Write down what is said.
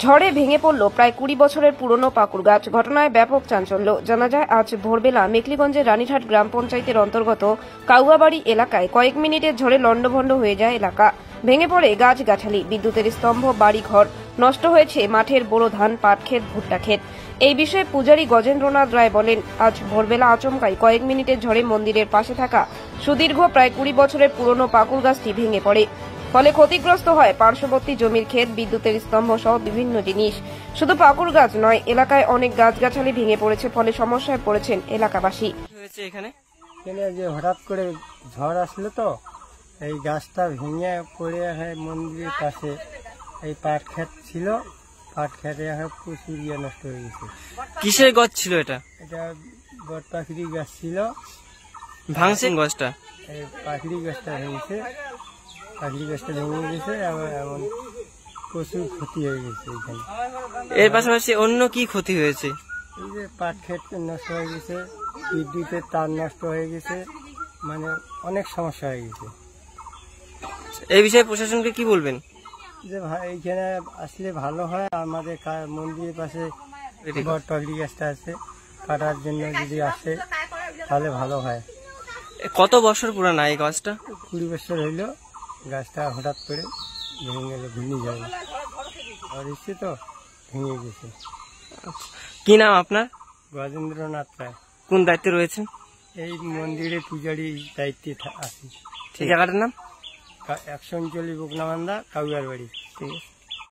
ঝড়ে ভেঙে পড়ল প্রায় ২০ বছরের পুরনো পাকুড় গাছ। ঘটনায় ব্যাপক চাঞ্চল্য। জানা যায়, আজ ভোরবেলা মেখলিগঞ্জের রানীরহাট গ্রাম পঞ্চায়েতের অন্তর্গত কাউয়াবাড়ি এলাকায় কয়েক মিনিটের ঝড়ে লন্ডভন্ড হয়ে যায় এলাকা। ভেঙে পড়ে গাছগাছালি, বিদ্যুতের স্তম্ভ, বাড়িঘর। নষ্ট হয়েছে মাঠের বোরো ধান, পাট ক্ষেত, ভুট্টা ক্ষেত। এই বিষয়ে পূজারী গজেন্দ্রনাথ রায় বলেন, আজ ভোরবেলা আচমকাই কয়েক মিনিটের ঝড়ে মন্দিরের পাশে থাকা সুদীর্ঘ প্রায় ২০ বছরের পুরনো পাকুড় গাছটি ভেঙে পড়ে। ফলে ক্ষতিগ্রস্ত হয় পার্শ্ববর্তী জমির ক্ষেত, বিদ্যুতের স্তম্ভ সহ বিভিন্ন জিনিস। শুধু পাকুড় গাছ নয়, এলাকায় অনেক গাছগাছালি ভেঙে পড়েছে, ফলে সমস্যায় পড়েছেন এলাকাবাসী। এখানে যে হঠাৎ করে ঝড় আসলো, তো এই গাছটা ভেঙে পড়ে মন্দিরের পাশে এই পাট ক্ষেত ছিল, পাট খেতে প্রচুর নষ্ট হয়ে গেছে। কিসের গাছ ছিল এটা? এটা বট পাখিরি গাছ ছিল। ভাঙছে গাছটা? এই পাখিরি গাছটা ভেঙেছে, পাখিরি গাছটা ভেঙে গেছে, এমন প্রচুর ক্ষতি হয়ে গেছে এখানে। এর পাশাপাশি অন্য কি ক্ষতি হয়েছে? এই যে পাট ক্ষেত নষ্ট হয়ে গেছে, বিদ্যুতের তার নষ্ট হয়ে গেছে, মানে অনেক সমস্যা হয়ে গেছে। এই বিষয়ে প্রশাসনকে কি বলবেন? যে এইখানে আসলে ভালো হয়, আমাদের মন্দিরের পাশে বট পাখিরি গাছটা আছে, কাটার জন্য যদি আসে তাহলে ভালো হয়। কত বছর পুরানা এই গাছটা? ২০ বছর হইল। গাছটা হঠাৎ করে ভেঙে গেলে ঘূর্ণি যায় আর এসছে, তো ভেঙে গেছে। কি নাম আপনার? গজেন্দ্রনাথ রায়। কোন দায়িত্বে রয়েছেন? এই মন্দিরে পূজারী দায়িত্বে আছি। এই জায়গাটার নাম? ১৩৯ বুকনামান্দা, কাউয়ার বাড়ি। ঠিক আছে।